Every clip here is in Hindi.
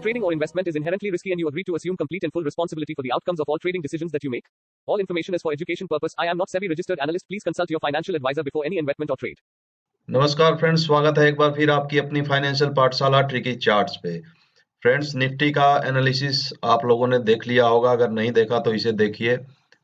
Trading or investment is inherently risky and you agree to assume complete and full responsibility for the outcomes of all trading decisions that you make. All information is for education purpose. I am not SEBI registered analyst. Please consult your financial advisor before any investment or trade. नमस्कार फ्रेंड्स, स्वागत है एक बार फिर आपकी अपनी फाइनेंशियल पाठशाला ट्रिकी चार्ट्स पे। फ्रेंड्स, निफ्टी का एनालिसिस आप लोगों ने देख लिया होगा, अगर नहीं देखा तो इसे देखिए।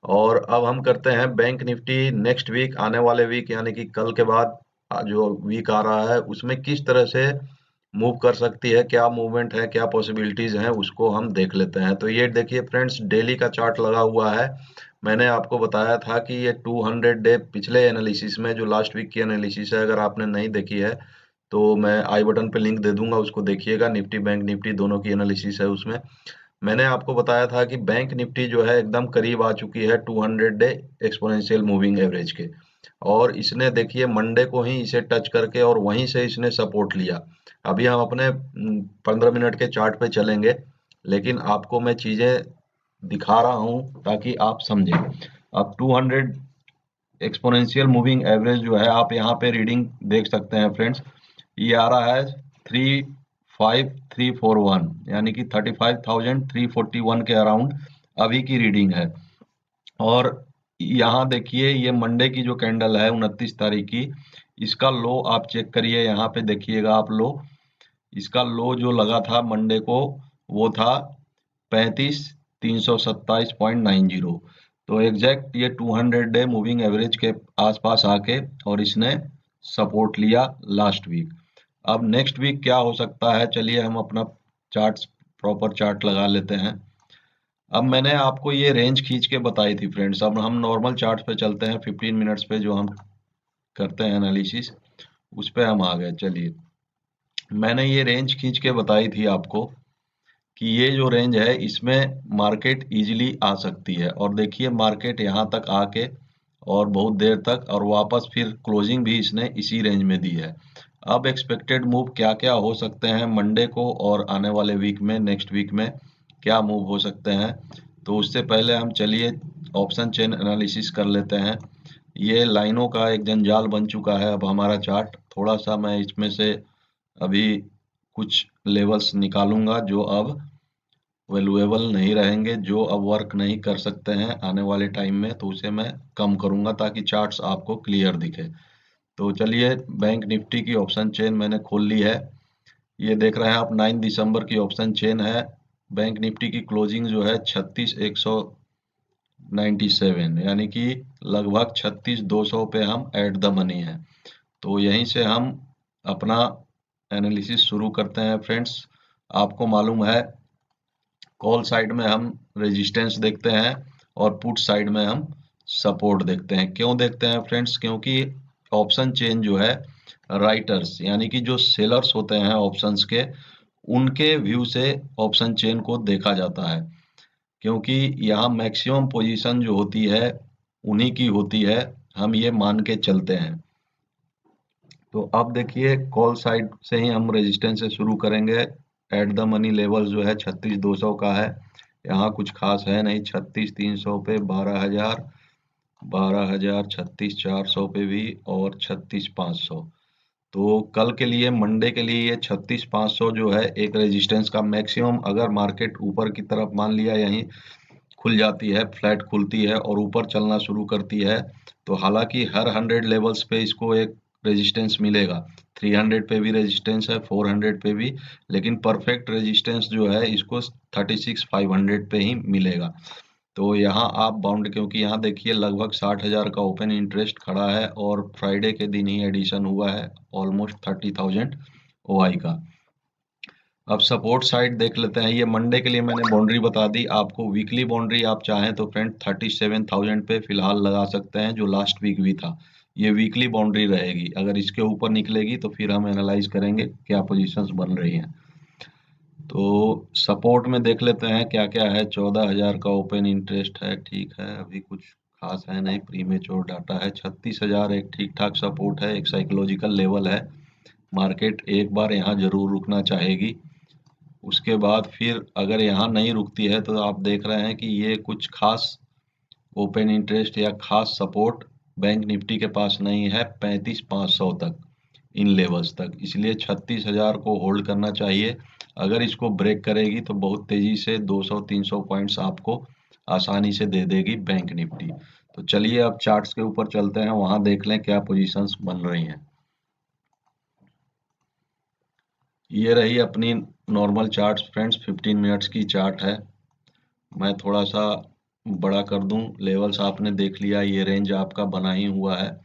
और अब हम करते हैं बैंक निफ्टी नेक्स्ट वीक, आने वाले वीक यानी कि कल के बाद जो वीक आ रहा है उसमें किस तरह से मूव कर सकती है, क्या मूवमेंट है, क्या पॉसिबिलिटीज हैं, उसको हम देख लेते हैं। तो ये देखिए फ्रेंड्स, डेली का चार्ट लगा हुआ है। मैंने आपको बताया था कि ये 200 डे पिछले एनालिसिस में, जो लास्ट वीक की एनालिसिस है, अगर आपने नहीं देखी है तो मैं आई बटन पे लिंक दे दूंगा, उसको देखिएगा। निफ्टी बैंक निफ्टी दोनों की एनालिसिस है उसमें। मैंने आपको बताया था कि बैंक निफ्टी जो है एकदम करीब आ चुकी है 200 डे एक्सपोनेंशियल मूविंग एवरेज के, और इसने देखिए मंडे को ही इसे टच करके और वहीं से इसने सपोर्ट लिया। अभी हम अपने 15 मिनट के चार्ट पे चलेंगे, लेकिन आपको मैं चीजें दिखा रहा हूं ताकि आप समझें। अब 200 एक्सपोनेंशियल मूविंग एवरेज जो है, आप यहाँ पे रीडिंग देख सकते हैं फ्रेंड्स। ये आ रहा है 35341, यानी कि 35,341 के अराउंड अभी की रीडिंग है। और यहाँ देखिए, ये मंडे की जो कैंडल है 29 तारीख की, इसका लो आप चेक करिए। यहाँ पे देखिएगा आप लो, इसका लो जो लगा था मंडे को वो था 35,327.90। तो एग्जैक्ट ये 200 डे मूविंग एवरेज के आसपास आके और इसने सपोर्ट लिया लास्ट वीक। अब नेक्स्ट वीक क्या हो सकता है, चलिए हम अपना चार्ट, प्रॉपर चार्ट लगा लेते हैं। अब मैंने आपको ये रेंज खींच के बताई थी फ्रेंड्स। अब हम नॉर्मल चार्ट पे चलते हैं, 15 मिनट्स पे जो हम करते हैं एनालिसिस, उस पे हम आ गए। चलिए, मैंने ये रेंज खींच के बताई थी आपको कि ये जो रेंज है इसमें मार्केट इजीली आ सकती है। और देखिए मार्केट यहाँ तक आके और बहुत देर तक, और वापस फिर क्लोजिंग भी इसने इसी रेंज में दी है। अब एक्सपेक्टेड मूव क्या क्या हो सकते हैं मंडे को और आने वाले वीक में, नेक्स्ट वीक में क्या मूव हो सकते हैं, तो उससे पहले हम चलिए ऑप्शन चेन एनालिसिस कर लेते हैं। ये लाइनों का एक जंजाल बन चुका है अब हमारा चार्ट। थोड़ा सा मैं इसमें से अभी कुछ लेवल्स निकालूंगा जो अब वैल्यूएबल नहीं रहेंगे, जो अब वर्क नहीं कर सकते हैं आने वाले टाइम में, तो उसे मैं कम करूंगा ताकि चार्ट्स आपको क्लियर दिखे। तो चलिए, बैंक निफ्टी की ऑप्शन चेन मैंने खोल ली है। ये देख रहे हैं आप, 9 दिसंबर की ऑप्शन चेन है। बैंक निफ्टी की क्लोजिंग जो है 36,197, यानी कि लगभग 36,200 पे हम एट द मनी है। तो यहीं से हम अपना एनालिसिस शुरू करते हैं फ्रेंड्स। आपको मालूम है, कॉल साइड में हम रेजिस्टेंस देखते हैं और पुट साइड में हम सपोर्ट देखते हैं। क्यों देखते हैं फ्रेंड्स? क्योंकि ऑप्शन चेन जो है, राइटर्स यानी कि जो सेलर्स होते हैं ऑप्शंस के, उनके व्यू से ऑप्शन चेन को देखा जाता है। क्योंकि यहाँ मैक्सिमम पोजीशन जो होती है उन्हीं की होती है, हम ये मान के चलते हैं। तो अब देखिए, कॉल साइड से ही हम रेजिस्टेंस से शुरू करेंगे। एट द मनी लेवल जो है 36,200 का है। यहाँ कुछ खास है नहीं। 36,300 पे 12,000, 12,000, 36,400 पे भी, और 36,500। तो कल के लिए, मंडे के लिए, ये 36,500 जो है एक रेजिस्टेंस का मैक्सिमम। अगर मार्केट ऊपर की तरफ मान लिया यहीं खुल जाती है, फ्लैट खुलती है और ऊपर चलना शुरू करती है, तो हालांकि हर 100 लेवल्स पे इसको एक रेजिस्टेंस मिलेगा। 300 पे भी रेजिस्टेंस है, 400 पे भी, लेकिन परफेक्ट रेजिस्टेंस जो है इसको 36,500 पे ही मिलेगा। तो यहाँ आप बाउंड, क्योंकि यहाँ देखिए लगभग 60,000 का ओपन इंटरेस्ट खड़ा है और फ्राइडे के दिन ही एडिशन हुआ है ऑलमोस्ट 30,000 ओआई का। अब सपोर्ट साइड देख लेते हैं। ये मंडे के लिए मैंने बाउंड्री बता दी आपको। वीकली बाउंड्री आप चाहें तो फ्रेंड 37,000 पे फिलहाल लगा सकते हैं, जो लास्ट वीक भी था। ये वीकली बाउंड्री रहेगी। अगर इसके ऊपर निकलेगी तो फिर हम एनालाइज करेंगे क्या पोजीशंस बन रही हैं। तो सपोर्ट में देख लेते हैं क्या क्या है। 14,000 का ओपन इंटरेस्ट है, ठीक है, अभी कुछ खास है नहीं, प्रीमेच्योर डाटा है। 36,000 एक ठीक ठाक सपोर्ट है, एक साइकोलॉजिकल लेवल है। मार्केट एक बार यहाँ जरूर रुकना चाहेगी। उसके बाद फिर अगर यहाँ नहीं रुकती है तो आप देख रहे हैं कि ये कुछ खास ओपन इंटरेस्ट या खास सपोर्ट बैंक निफ्टी के पास नहीं है 35,500 तक, इन लेवल्स तक। इसलिए 36,000 को होल्ड करना चाहिए। अगर इसको ब्रेक करेगी तो बहुत तेजी से 200-300 पॉइंट्स आपको आसानी से दे देगी बैंक निफ्टी। तो चलिए अब चार्ट्स के ऊपर चलते हैं, वहां देख लें क्या पोजीशंस बन रही हैं। ये रही अपनी नॉर्मल चार्ट्स फ्रेंड्स, 15 मिनट्स की चार्ट है। मैं थोड़ा सा बड़ा कर दूं, लेवल्स आपने देख लिया, ये रेंज आपका बना ही हुआ है।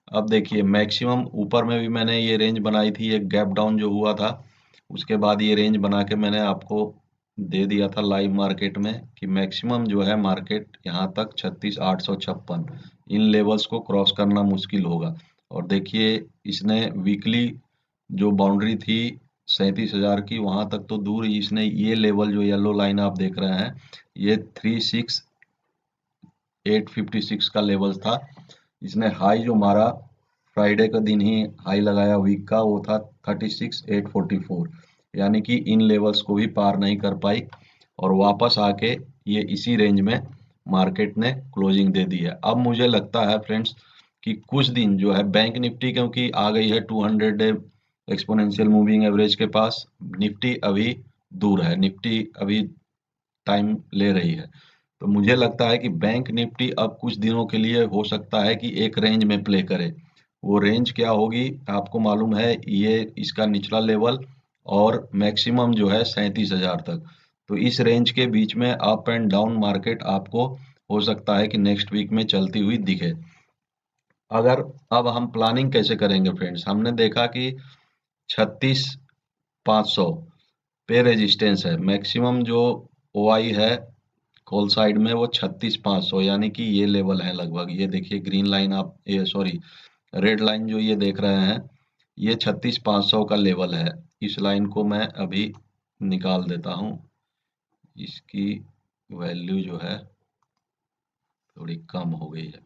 अब देखिए मैक्सिमम ऊपर में भी मैंने ये रेंज बनाई थी, एक गैप डाउन जो हुआ था उसके बाद ये रेंज बना के मैंने आपको दे दिया था लाइव मार्केट में कि मैक्सिमम जो है मार्केट यहाँ तक 36,856 इन लेवल्स को क्रॉस करना मुश्किल होगा। और देखिए इसने वीकली जो बाउंड्री थी 37,000 की, वहां तक तो दूर ही, इसने ये लेवल जो येलो लाइन आप देख रहे हैं ये 36,856 का लेवल था। इसने हाई जो मारा फ्राइडे का दिन ही हाई लगाया वीक का, वो था 36,844, यानी कि इन लेवल्स को भी पार नहीं कर पाई और वापस आके ये इसी रेंज में मार्केट ने क्लोजिंग दे दी है। अब मुझे लगता है फ्रेंड्स कि कुछ दिन जो है बैंक निफ्टी क्योंकि आ गई है 200 डे एक्सपोनेंशियल मूविंग एवरेज के पास, निफ्टी अभी दूर है, निफ्टी अभी टाइम ले रही है। तो मुझे लगता है कि बैंक निफ्टी अब कुछ दिनों के लिए हो सकता है कि एक रेंज में प्ले करे। वो रेंज क्या होगी आपको मालूम है, ये इसका निचला लेवल और मैक्सिमम जो है 37,000 तक। तो इस रेंज के बीच में अप एंड डाउन मार्केट आपको हो सकता है कि नेक्स्ट वीक में चलती हुई दिखे। अगर अब हम प्लानिंग कैसे करेंगे फ्रेंड्स, हमने देखा कि 36,500 पे रेजिस्टेंस है, मैक्सिमम जो ओआई है कॉल साइड में वो 36,500, यानी कि ये लेवल है लगभग। ये देखिए ग्रीन लाइन आप, ये सॉरी रेड लाइन जो ये देख रहे हैं ये 36,500 का लेवल है। इस लाइन को मैं अभी निकाल देता हूँ, इसकी वैल्यू जो है थोड़ी कम हो गई है,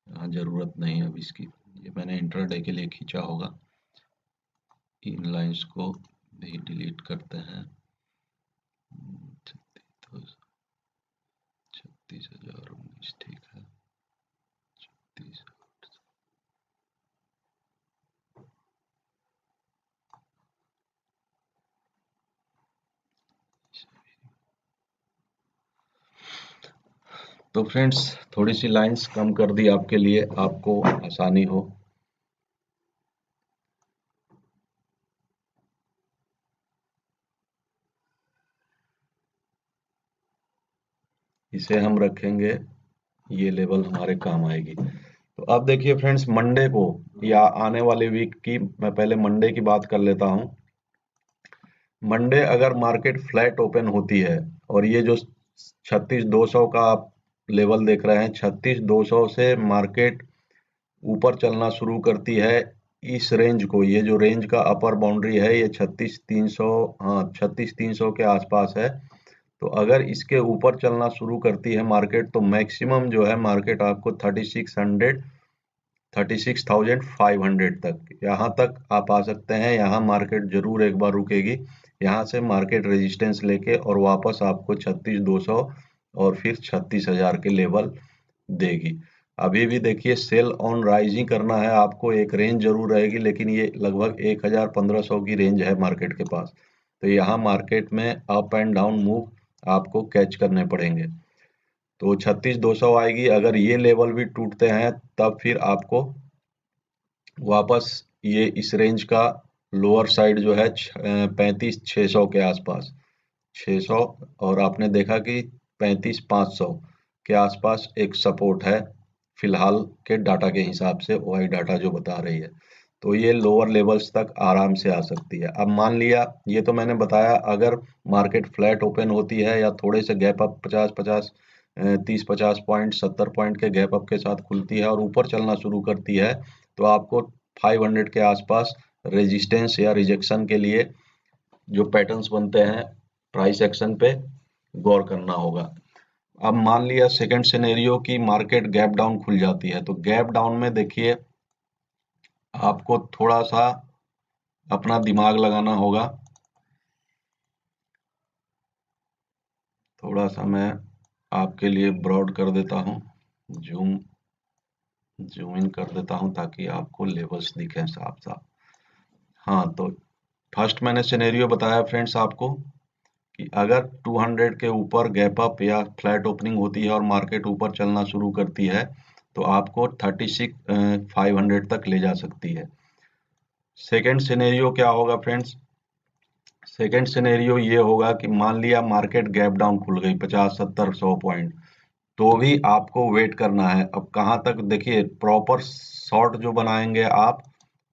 यहाँ जरूरत नहीं है अब इसकी, ये मैंने इंट्राडे के लिए खींचा होगा। इन लाइंस को भी डिलीट करते हैं। 36,019 ठीक है, 36। तो फ्रेंड्स थोड़ी सी लाइंस कम कर दी आपके लिए, आपको आसानी हो। इसे हम रखेंगे, ये लेवल हमारे काम आएगी। तो अब देखिए फ्रेंड्स मंडे को या आने वाले वीक की, मैं पहले मंडे की बात कर लेता हूँ। मंडे अगर मार्केट फ्लैट ओपन होती है और ये जो 36,200 का आप लेवल देख रहे हैं, 36,200 से मार्केट ऊपर चलना शुरू करती है इस रेंज को, ये जो रेंज का अपर बाउंड्री है ये 36,300, हाँ 36,300 के आसपास है। तो अगर इसके ऊपर चलना शुरू करती है मार्केट तो मैक्सिमम जो है मार्केट आपको 3600, 36,500 तक, यहाँ तक आप आ सकते हैं। यहाँ मार्केट जरूर एक बार रुकेगी, यहाँ से मार्केट रेजिस्टेंस लेके और वापस आपको 36,200 और फिर 36,000 के लेवल देगी। अभी भी देखिए सेल ऑन राइजिंग करना है आपको, एक रेंज जरूर रहेगी लेकिन ये लगभग 1,100-1,500 की रेंज है मार्केट के पास। तो यहाँ मार्केट में अप एंड डाउन मूव आपको कैच करने पड़ेंगे। तो 36,200 आएगी, अगर ये लेवल भी टूटते हैं तब फिर आपको वापस ये इस रेंज का लोअर साइड जो है 35,600 के आसपास, 600, और आपने देखा कि 35,500 के आसपास एक सपोर्ट है फिलहाल के डाटा के हिसाब से, ओआई डाटा जो बता रही है। तो ये लोअर लेवल्स तक आराम से आ सकती है। अब मान लिया, ये तो मैंने बताया अगर मार्केट फ्लैट ओपन होती है या थोड़े से गैप अप 50-50 30-50 पॉइंट 70 पॉइंट के गैप अप के साथ खुलती है और ऊपर चलना शुरू करती है तो आपको 500 के आसपास रेजिस्टेंस या रिजेक्शन के लिए जो पैटर्न्स बनते हैं प्राइस एक्शन पे गौर करना होगा। अब मान लिया सेकंड सिनेरियो की मार्केट गैप डाउन खुल जाती है, तो गैप डाउन में देखिए आपको थोड़ा सा अपना दिमाग लगाना होगा। थोड़ा सा मैं आपके लिए ब्रॉड कर देता हूँ, जूम इन कर देता हूँ ताकि आपको लेवल्स दिखें साफ साफ। हाँ, तो फर्स्ट मैंने सिनेरियो बताया फ्रेंड्स आपको कि अगर 200 के ऊपर गैप अप या फ्लैट ओपनिंग होती है और मार्केट ऊपर चलना शुरू करती है तो आपको 36,500 तक ले जा सकती है। सेकंड सिनेरियो क्या होगा फ्रेंड्स? सेकंड सिनेरियो ये होगा कि मान लिया मार्केट गैप डाउन खुल गई 50-70-100 पॉइंट, तो भी आपको वेट करना है। अब कहाँ तक? देखिए, प्रॉपर शॉर्ट जो बनाएंगे आप,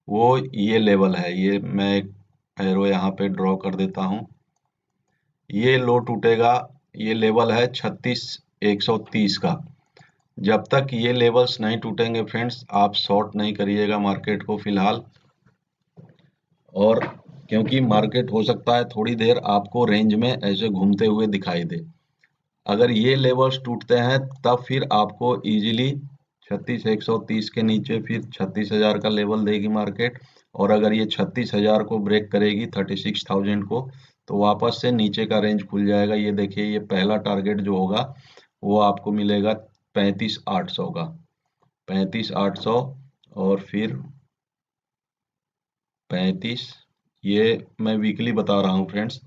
वो ये लेवल है, ये मैं एक एरो यहाँ पे ड्रॉ कर देता हूँ। ये लो टूटेगा, ये लेवल है 36,130 का। जब तक ये लेवल्स नहीं टूटेंगे फ्रेंड्स, आप शॉर्ट नहीं करिएगा मार्केट को फिलहाल। और क्योंकि मार्केट हो सकता है थोड़ी देर आपको रेंज में ऐसे घूमते हुए दिखाई दे। अगर ये लेवल्स टूटते हैं तब फिर आपको इजीली 36,130 के नीचे फिर 36,000 का लेवल देगी मार्केट। और अगर ये 36,000 को ब्रेक करेगी 36,000 को, तो वापस से नीचे का रेंज खुल जाएगा। ये देखिए, ये पहला टारगेट जो होगा वो आपको मिलेगा 35,800 का, 35,800 और फिर 35। ये मैं वीकली बता रहा हूँ फ्रेंड्स,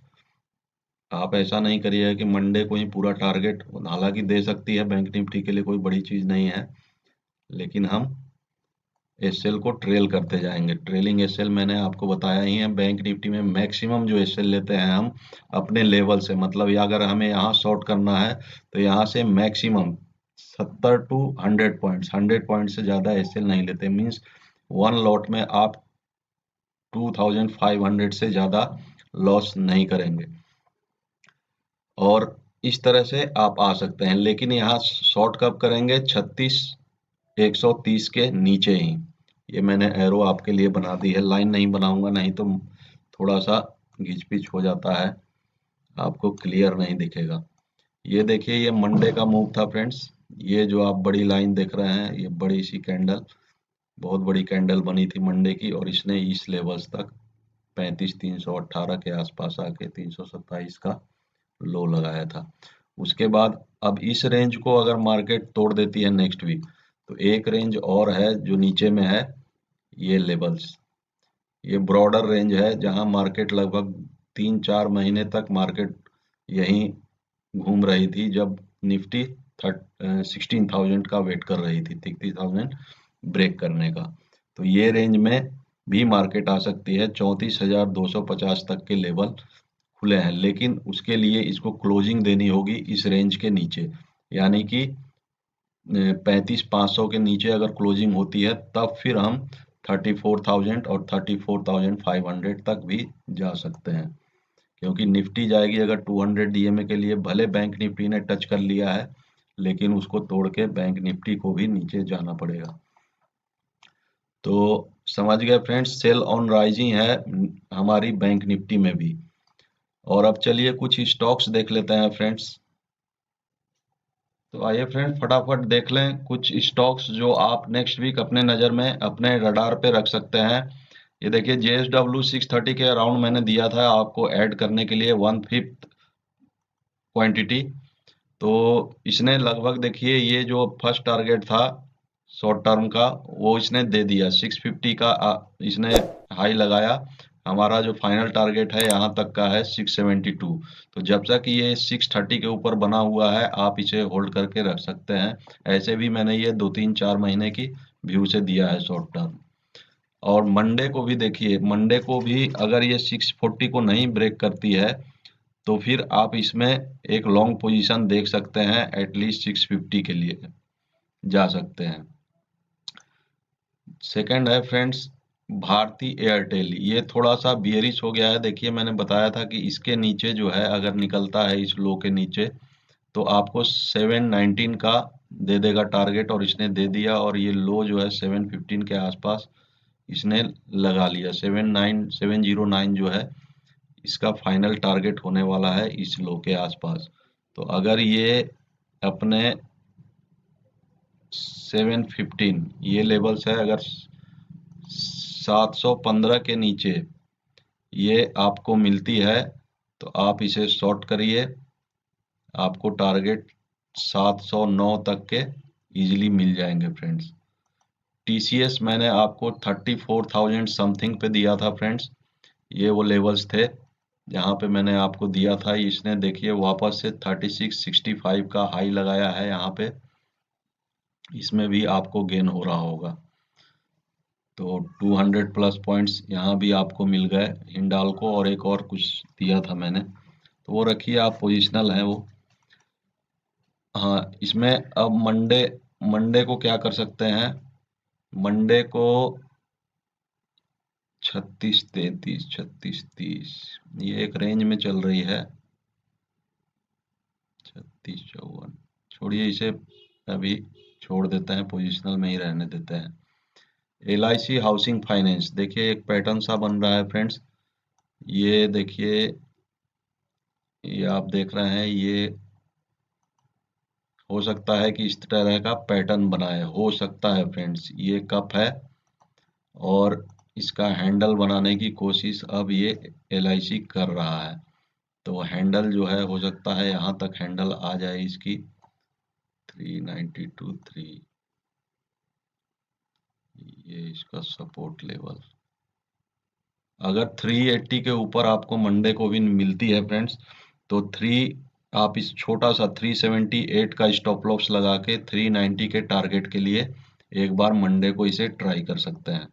आप ऐसा नहीं करिएगा कि मंडे को ही पूरा टारगेट। हालांकि दे सकती है, बैंक निफ्टी के लिए कोई बड़ी चीज़ नहीं है, लेकिन हम एसएल को ट्रेल करते जाएंगे। ट्रेलिंग एसएल मैंने आपको बताया ही है। बैंक निफ्टी में मैक्सिमम जो एसएल लेते हैं हम अपने लेवल से, मतलब या अगर हमें यहाँ शॉर्ट करना है तो यहाँ से मैक्सिमम 70 to 100 पॉइंट्स, 100 पॉइंट से ज़्यादा एसएल नहीं लेते। मीन्स वन लॉट में आप 2,500 से ज़्यादा लॉस नहीं करेंगे। और इस तरह से आप आ सकते हैं, लेकिन यहाँ शॉर्ट कब करेंगे? 36,130 के नीचे ही। ये मैंने एरो आपके लिए बना दी है, लाइन नहीं बनाऊंगा, नहीं तो थोड़ा सा घिच पिच हो जाता है, आपको क्लियर नहीं दिखेगा। ये देखिए, ये मंडे का मूव था फ्रेंड्स। ये जो आप बड़ी लाइन देख रहे हैं, ये बड़ी सी कैंडल, बहुत बड़ी कैंडल बनी थी मंडे की, और इसने इस लेवल्स तक 35,318 के आसपास आके 327 का लो लगाया था। उसके बाद अब इस रेंज को अगर मार्केट तोड़ देती है नेक्स्ट वीक, तो एक रेंज और है जो नीचे में है, ये लेवल्स। ये ब्रॉडर रेंज है जहां मार्केट लगभग 3-4 महीने तक मार्केट यहीं घूम रही थी, जब निफ्टी 16,000 का वेट कर रही थी, 60,000 ब्रेक करने का। तो ये रेंज में भी मार्केट आ सकती है। 34,250 तक के लेवल खुले हैं, लेकिन उसके लिए इसको क्लोजिंग देनी होगी इस रेंज के नीचे, यानी कि 35,500 के नीचे अगर क्लोजिंग होती है तब फिर हम 34,000 और 34,500 तक भी जा सकते हैं। क्योंकि निफ्टी जाएगी अगर 200 डीएमए के लिए, भले बैंक निफ्टी ने टच कर लिया है, लेकिन उसको तोड़ के बैंक निफ्टी को भी नीचे जाना पड़ेगा। तो समझ गए फ्रेंड्स, सेल ऑन राइजिंग है हमारी बैंक निफ्टी में भी। और अब चलिए कुछ स्टॉक्स देख लेते हैं फ्रेंड्स। तो आइए फ्रेंड, फटाफट देख लें कुछ स्टॉक्स जो आप नेक्स्ट वीक अपने नज़र में, अपने रडार पे रख सकते हैं। ये देखिए, JSW 630 के अराउंड मैंने दिया था आपको ऐड करने के लिए 1/5 क्वांटिटी। तो इसने लगभग, देखिए, ये जो फर्स्ट टारगेट था शॉर्ट टर्म का, वो इसने दे दिया 650 का। इसने हाई लगाया। हमारा जो फाइनल टारगेट है यहाँ तक का है 672। तो जब तक ये 630 के ऊपर बना हुआ है, आप इसे होल्ड करके रख सकते हैं। ऐसे भी मैंने ये 2-3-4 महीने की व्यू से दिया है शॉर्ट टर्म। और मंडे को भी देखिए, मंडे को भी अगर ये 640 को नहीं ब्रेक करती है तो फिर आप इसमें एक लॉन्ग पोजीशन देख सकते हैं, एटलीस्ट 650 के लिए जा सकते हैं। सेकंड है फ्रेंड्स भारती एयरटेल। ये थोड़ा सा बियरिश हो गया है। देखिए, मैंने बताया था कि इसके नीचे जो है, अगर निकलता है इस लो के नीचे, तो आपको 719 का दे देगा टारगेट, और इसने दे दिया। और ये लो जो है 715 के आसपास इसने लगा लिया। 709 जो है इसका फाइनल टारगेट होने वाला है इस लो के आसपास। तो अगर ये अपने 715 ये लेवल्स है, अगर 715 के नीचे ये आपको मिलती है तो आप इसे शॉर्ट करिए। आपको टारगेट 709 तक के इजीली मिल जाएंगे फ्रेंड्स। TCS मैंने आपको 34,000 समथिंग पे दिया था फ्रेंड्स। ये वो लेवल्स थे जहाँ पे मैंने आपको दिया था। इसने देखिए वापस से 3665 का हाई लगाया है यहाँ पे। इसमें भी आपको गेन हो रहा होगा। तो 200 प्लस पॉइंट्स यहाँ भी आपको मिल गए हिंडाल्को, और एक और कुछ दिया था मैंने, तो वो रखिए आप, पोजिशनल है वो। हाँ, इसमें अब मंडे मंडे को क्या कर सकते हैं, मंडे को 3633 3630 ये एक रेंज में चल रही है। 3654 छोड़िए इसे, अभी छोड़ देते हैं, पोजिशनल में ही रहने देते हैं। LIC हाउसिंग फाइनेंस देखिए एक पैटर्न सा बन रहा है फ्रेंड्स। ये देखिए, ये आप देख रहे हैं, ये हो सकता है कि इस तरह का पैटर्न बनाए, हो सकता है फ्रेंड्स। ये कप है और इसका हैंडल बनाने की कोशिश अब ये LIC कर रहा है। तो हैंडल जो है, हो सकता है यहाँ तक हैंडल आ जाए इसकी 392.3, ये इसका सपोर्ट लेवल। अगर 380 के ऊपर आपको मंडे को भी मिलती है फ्रेंड्स, तो आप इस छोटा सा 378 का स्टॉप लॉस लगा के 390 के टारगेट के लिए एक बार मंडे को इसे ट्राई कर सकते हैं।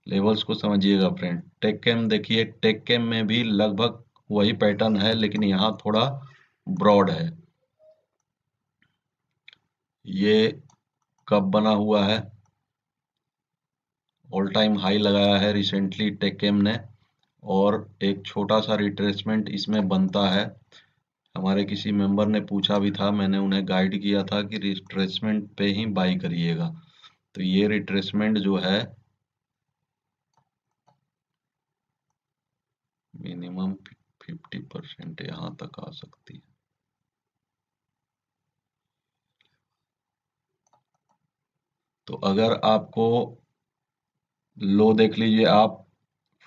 लेवल्स को समझिएगा फ्रेंड। टेक कैम देखिए, टेक कैम में भी लगभग वही पैटर्न है, लेकिन यहाँ थोड़ा ब्रॉड है। ये कब बना हुआ है, ऑल टाइम हाई लगाया है रिसेंटली टेक कैम ने, और एक छोटा सा रिट्रेसमेंट इसमें बनता है। हमारे किसी मेंबर ने पूछा भी था, मैंने उन्हें गाइड किया था कि रिट्रेसमेंट पे ही बाई करिएगा। तो ये रिट्रेसमेंट जो है मिनिमम 50% यहाँ तक आ सकती है। तो अगर आपको लो देख लीजिए आप,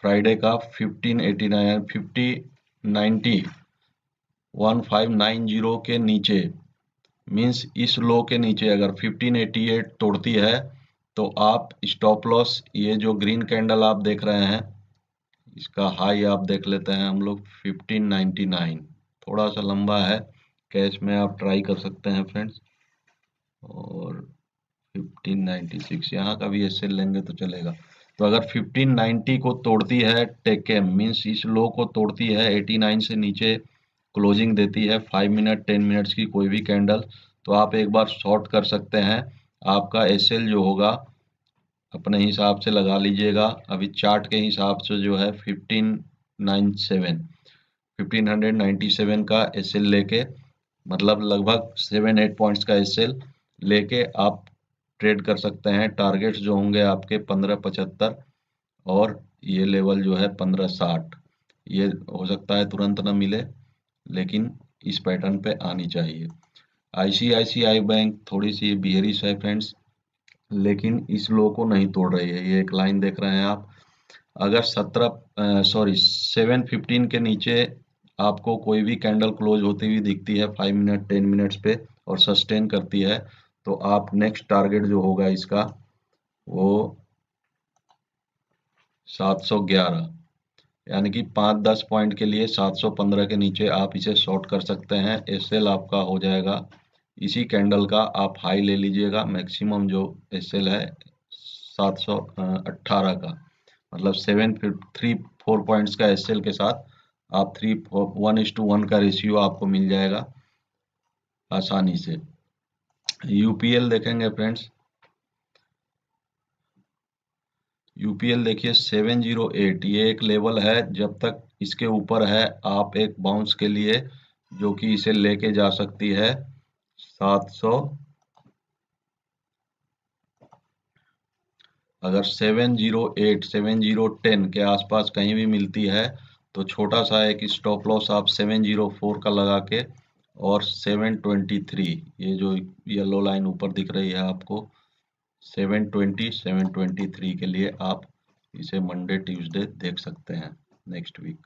फ्राइडे का 1589 5090 1590 के नीचे, मींस इस लो के नीचे अगर 1588 तोड़ती है, तो आप स्टॉप लॉस, ये जो ग्रीन कैंडल आप देख रहे हैं, इसका हाई आप देख लेते हैं हम लोग 1599, थोड़ा सा लंबा है, कैश में आप ट्राई कर सकते हैं फ्रेंड्स। और 1596 यहाँ का भी ऐसे लेंगे तो चलेगा। तो अगर 1590 को तोड़ती है टेकेम, मींस इस लो को तोड़ती है, 89 से नीचे क्लोजिंग देती है 5 मिनट 10 मिनट्स की कोई भी कैंडल, तो आप एक बार शॉर्ट कर सकते हैं। आपका SL जो होगा अपने हिसाब से लगा लीजिएगा। अभी चार्ट के हिसाब से जो है 1597 का SL लेके, मतलब लगभग 7-8 पॉइंट्स का SL लेके आप ट्रेड कर सकते हैं। टारगेट्स जो होंगे आपके 1575, और ये लेवल जो है 1560। ये हो सकता है तुरंत ना मिले, लेकिन इस पैटर्न पे आनी चाहिए। ICICI बैंक थोड़ी सी बियरिश है फ्रेंड्स, लेकिन इस लो को नहीं तोड़ रही है। ये एक लाइन देख रहे हैं आप, अगर 715 के नीचे आपको कोई भी कैंडल क्लोज होती हुई दिखती है 5 मिनट 10 मिनट्स पे और सस्टेन करती है, तो आप नेक्स्ट टारगेट जो होगा इसका वो 711, यानी कि 5-10 पॉइंट के लिए 715 के नीचे आप इसे शॉर्ट कर सकते हैं। SL आपका हो जाएगा इसी कैंडल का, आप हाई ले लीजिएगा। मैक्सिमम जो SL है 718 का, मतलब 3-4 पॉइंट्स का SL के साथ आप 1:1 का रेशियो आपको मिल जाएगा आसानी से। UPL देखेंगे फ्रेंड्स, UPL देखिए 708, ये एक लेवल है, जब तक इसके ऊपर है आप एक बाउंस के लिए, जो कि इसे लेके जा सकती है 700, अगर 708 7010 के आसपास कहीं भी मिलती है, तो छोटा सा एक स्टॉप लॉस आप 704 का लगा के, और 723, ये जो येलो लाइन ऊपर दिख रही है आपको 720 723 के लिए आप इसे मंडे ट्यूसडे देख सकते हैं नेक्स्ट वीक।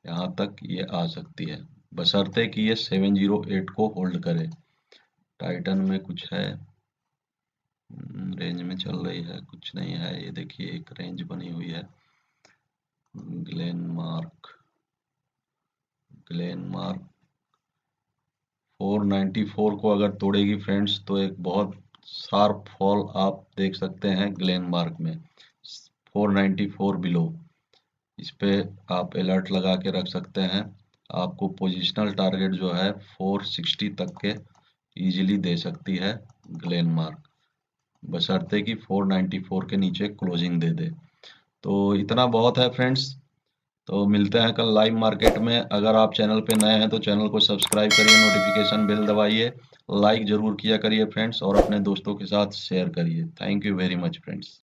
यहाँ तक ये आ सकती है, बशर्ते कि ये 708 को होल्ड करे। टाइटन में कुछ है, रेंज में चल रही है, कुछ नहीं है। ये देखिए एक रेंज बनी हुई है, ग्लेनमार्क 494 को अगर तोड़ेगी फ्रेंड्स तो एक बहुत शार्प फॉल आप देख सकते हैं ग्लेनमार्क में 494 बिलो। इस पे आप अलर्ट लगा के रख सकते हैं। आपको पोजिशनल टारगेट जो है 460 तक के इजीली दे सकती है ग्लेनमार्क, बशर्ते कि 494 के नीचे क्लोजिंग दे दे। तो इतना बहुत है फ्रेंड्स। तो मिलते हैं कल लाइव मार्केट में। अगर आप चैनल पे नए हैं तो चैनल को सब्सक्राइब करिए, नोटिफिकेशन बेल दबाइए, लाइक जरूर किया करिए फ्रेंड्स, और अपने दोस्तों के साथ शेयर करिए। Thank you very much friends.